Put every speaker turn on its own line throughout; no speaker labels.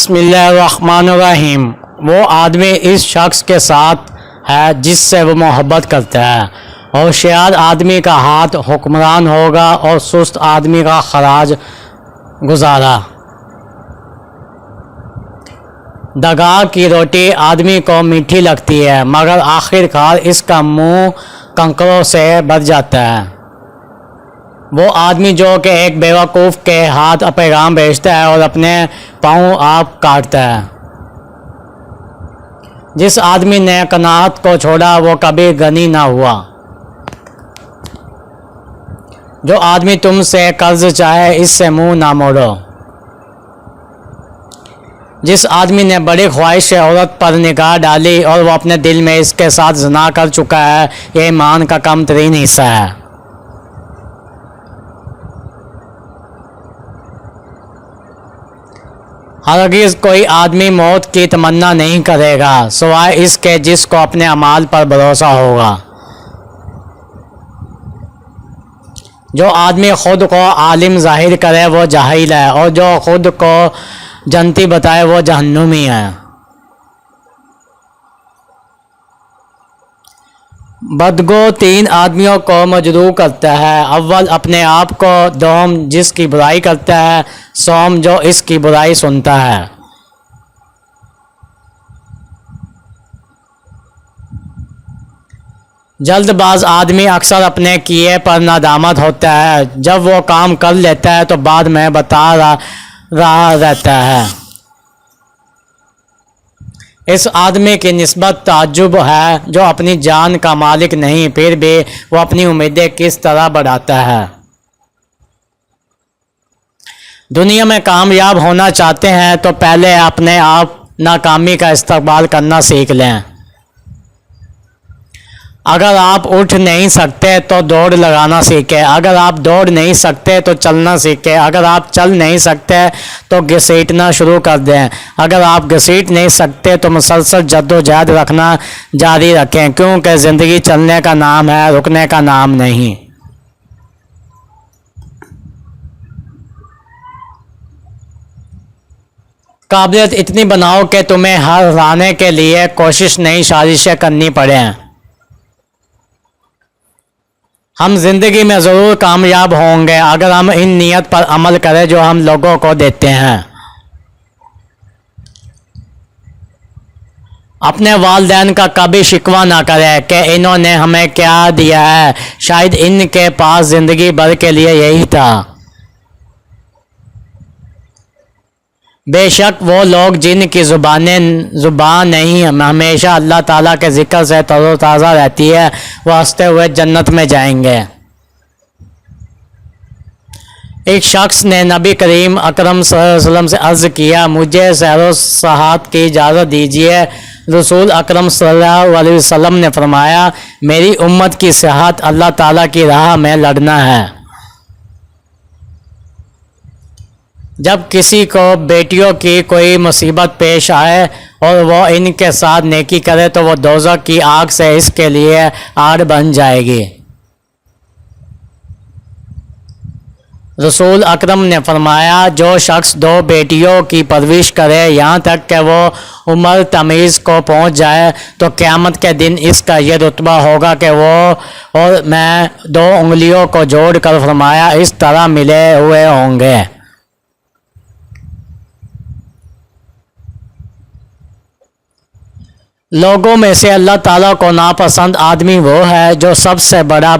بسم اللہ الرحمن الرحیم۔ وہ آدمی اس شخص کے ساتھ ہے جس سے وہ محبت کرتا ہے، اور شاد آدمی کا ہاتھ حکمران ہوگا اور سست آدمی کا خراج گزارا۔ دگار کی روٹی آدمی کو میٹھی لگتی ہے، مگر آخر کار اس کا منہ کنکروں سے بھر جاتا ہے۔ وہ آدمی جو کہ ایک بیوقوف کے ہاتھ پیغام بھیجتا ہے اور اپنے پاؤں آپ کاٹتا ہے۔ جس آدمی نے قناعت کو چھوڑا وہ کبھی غنی نہ ہوا۔ جو آدمی تم سے قرض چاہے اس سے منہ نہ موڑو۔ جس آدمی نے بڑی خواہش عورت پر نگاہ ڈالی اور وہ اپنے دل میں اس کے ساتھ زنا کر چکا ہے، یہ ایمان کا کم ترین حصہ ہے۔ ہرگز کوئی آدمی موت کی تمنا نہیں کرے گا سوائے اس کے جس کو اپنے اعمال پر بھروسہ ہوگا۔ جو آدمی خود کو عالم ظاہر کرے وہ جاہل ہے، اور جو خود کو جنتی بتائے وہ جہنمی ہے۔ بدگو تین آدمیوں کو مجروح کرتا ہے: اول اپنے آپ کو، دوم جس کی برائی کرتا ہے، سوم جو اس کی برائی سنتا ہے۔ جلد باز آدمی اکثر اپنے کیے پر ندامت ہوتا ہے، جب وہ کام کر لیتا ہے تو بعد میں بتا رہا رہتا ہے۔ اس آدمی کی نسبت تعجب ہے جو اپنی جان کا مالک نہیں، پھر بھی وہ اپنی امیدیں کس طرح بڑھاتا ہے۔ دنیا میں کامیاب ہونا چاہتے ہیں تو پہلے اپنے آپ ناکامی کا استقبال کرنا سیکھ لیں۔ اگر آپ اٹھ نہیں سکتے تو دوڑ لگانا سیکھیں، اگر آپ دوڑ نہیں سکتے تو چلنا سیکھیں، اگر آپ چل نہیں سکتے تو گھسیٹنا شروع کر دیں، اگر آپ گھسیٹ نہیں سکتے تو مسلسل جدوجہد رکھنا جاری رکھیں، کیونکہ زندگی چلنے کا نام ہے، رکنے کا نام نہیں۔ قابلیت اتنی بناؤ کہ تمہیں ہرانے کے لیے کوشش نئی سازشیں کرنی پڑیں۔ ہم زندگی میں ضرور کامیاب ہوں گے اگر ہم ان نیت پر عمل کریں جو ہم لوگوں کو دیتے ہیں۔ اپنے والدین کا کبھی شکوہ نہ کریں کہ انہوں نے ہمیں کیا دیا ہے، شاید ان کے پاس زندگی بھر کے لیے یہی تھا۔ بے شک وہ لوگ جن کی زبان نہیں ہمیشہ اللہ تعالیٰ کے ذکر سے تر و تازہ رہتی ہے، وہ ہنستے ہوئے جنت میں جائیں گے۔ ایک شخص نے نبی کریم اکرم صلی اللہ علیہ وسلم سے عرض کیا: مجھے سیر و سیاحت کی اجازت دیجیے۔ رسول اکرم صلی اللہ علیہ وسلم نے فرمایا: میری امت کی صحت اللہ تعالیٰ کی راہ میں لڑنا ہے۔ جب کسی کو بیٹیوں کی کوئی مصیبت پیش آئے اور وہ ان کے ساتھ نیکی کرے تو وہ دوزخ کی آگ سے اس کے لیے آڑ بن جائے گی۔ رسول اکرم نے فرمایا: جو شخص دو بیٹیوں کی پرورش کرے یہاں تک کہ وہ عمر تمیز کو پہنچ جائے تو قیامت کے دن اس کا یہ رتبہ ہوگا کہ وہ اور میں دو انگلیوں کو جوڑ کر فرمایا اس طرح ملے ہوئے ہوں گے۔ لوگوں میں سے اللہ تعالیٰ کو ناپسند آدمی وہ ہے جو سب سے بڑا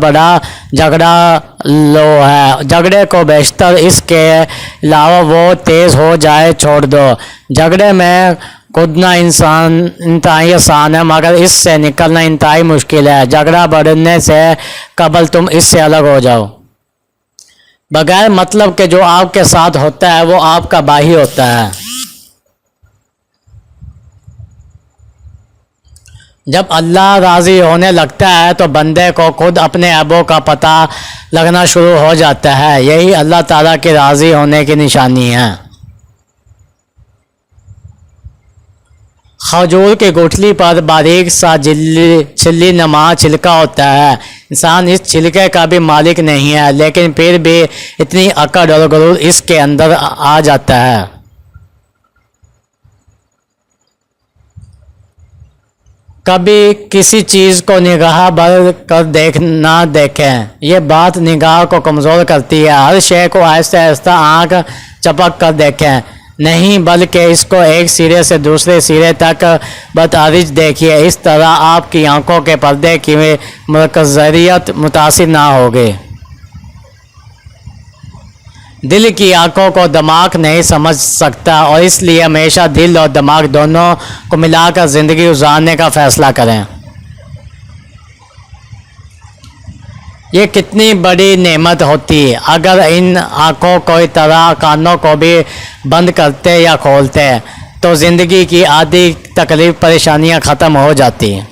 جھگڑا لو ہے۔ جھگڑے کو بیشتر اس کے علاوہ وہ تیز ہو جائے چھوڑ دو۔ جھگڑے میں کودنا انتہائی آسان ہے، مگر اس سے نکلنا انتہائی مشکل ہے۔ جھگڑا بڑھنے سے قبل تم اس سے الگ ہو جاؤ۔ بغیر مطلب کہ جو آپ کے ساتھ ہوتا ہے وہ آپ کا باہی ہوتا ہے۔ جب اللہ راضی ہونے لگتا ہے تو بندے کو خود اپنے عیبوں کا پتہ لگنا شروع ہو جاتا ہے، یہی اللہ تعالیٰ کے راضی ہونے کی نشانی ہے۔ کھجور کی گٹھلی پر باریک سا چھلی نما چھلکا ہوتا ہے۔ انسان اس چھلکے کا بھی مالک نہیں ہے، لیکن پھر بھی اتنی اکڑ اور غرور اس کے اندر آ جاتا ہے۔ کبھی کسی چیز کو نگاہ بھر کر نہ دیکھیں، یہ بات نگاہ کو کمزور کرتی ہے۔ ہر شے کو آہستہ آہستہ آنکھ چپک کر دیکھیں، نہیں بلکہ اس کو ایک سرے سے دوسرے سرے تک بتدریج دیکھیے۔ اس طرح آپ کی آنکھوں کے پردے کی مرکزیت متاثر نہ ہوگی۔ دل کی آنکھوں کو دماغ نہیں سمجھ سکتا، اور اس لیے ہمیشہ دل اور دماغ دونوں کو ملا کر زندگی گزارنے کا فیصلہ کریں۔ یہ کتنی بڑی نعمت ہوتی ہے اگر ان آنکھوں کو طرح کانوں کو بھی بند کرتے یا کھولتے تو زندگی کی آدھی تکلیف پریشانیاں ختم ہو جاتی ہیں۔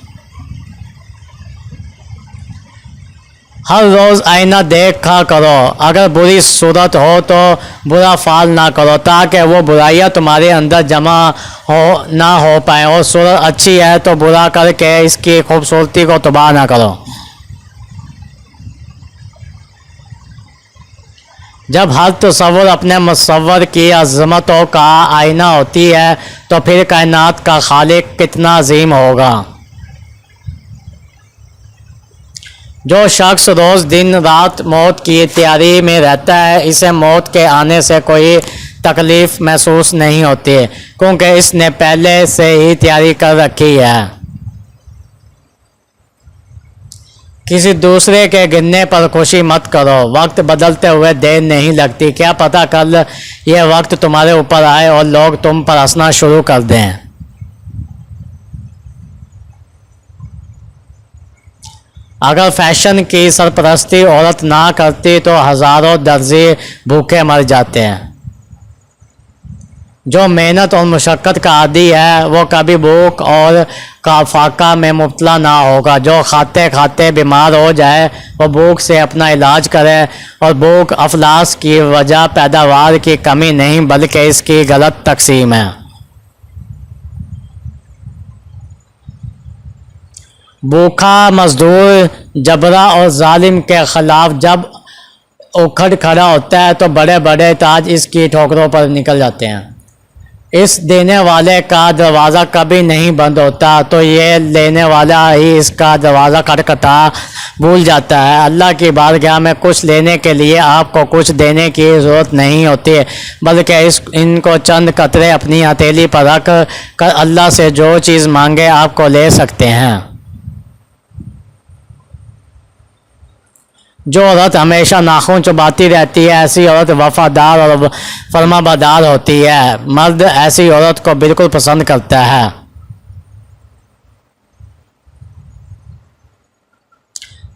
ہر روز آئینہ دیکھا کرو، اگر بری صورت ہو تو برا فعل نہ کرو تاکہ وہ برائیاں تمہارے اندر جمع نہ ہو پائیں، اور صورت اچھی ہے تو برا کر کے اس کی خوبصورتی کو تباہ نہ کرو۔ جب ہر تصور اپنے مصور کی عظمتوں کا آئینہ ہوتی ہے تو پھر کائنات کا خالق کتنا عظیم ہوگا۔ جو شخص روز دن رات موت کی تیاری میں رہتا ہے، اسے موت کے آنے سے کوئی تکلیف محسوس نہیں ہوتی کیونکہ اس نے پہلے سے ہی تیاری کر رکھی ہے۔ کسی دوسرے کے گرنے پر خوشی مت کرو، وقت بدلتے ہوئے دیر نہیں لگتی، کیا پتہ کل یہ وقت تمہارے اوپر آئے اور لوگ تم پر ہنسنا شروع کر دیں۔ اگر فیشن کی سرپرستی عورت نہ کرتی تو ہزاروں درزی بھوکے مر جاتے ہیں۔ جو محنت اور مشقت کا عادی ہے وہ کبھی بھوک اور فاقہ میں مبتلا نہ ہوگا۔ جو کھاتے کھاتے بیمار ہو جائے وہ بھوک سے اپنا علاج کرے، اور بھوک افلاس کی وجہ پیداوار کی کمی نہیں بلکہ اس کی غلط تقسیم ہے۔ بھوکا مزدور جبرا اور ظالم کے خلاف جب اکھڑ کھڑا ہوتا ہے تو بڑے بڑے تاج اس کی ٹھوکروں پر نکل جاتے ہیں۔ اس دینے والے کا دروازہ کبھی نہیں بند ہوتا تو یہ لینے والا ہی اس کا دروازہ کھٹکھٹا بھول جاتا ہے۔ اللہ کی بارگاہ میں کچھ لینے کے لیے آپ کو کچھ دینے کی ضرورت نہیں ہوتی بلکہ ان کو چند قطرے اپنی ہتھیلی پر رکھ کر اللہ سے جو چیز مانگے آپ کو لے سکتے ہیں۔ جو عورت ہمیشہ ناخن چباتی رہتی ہے ایسی عورت وفادار اور فرما بردار ہوتی ہے۔ مرد ایسی عورت کو بالکل پسند کرتا ہے۔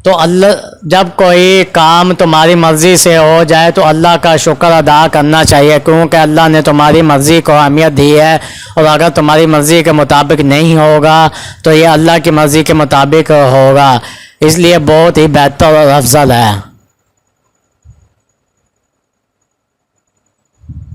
تو اللہ جب کوئی کام تمہاری مرضی سے ہو جائے تو اللہ کا شکر ادا کرنا چاہیے کیونکہ اللہ نے تمہاری مرضی کو اہمیت دی ہے، اور اگر تمہاری مرضی کے مطابق نہیں ہوگا تو یہ اللہ کی مرضی کے مطابق ہوگا، اس لیے بہت ہی بہتر اور افضل ہے۔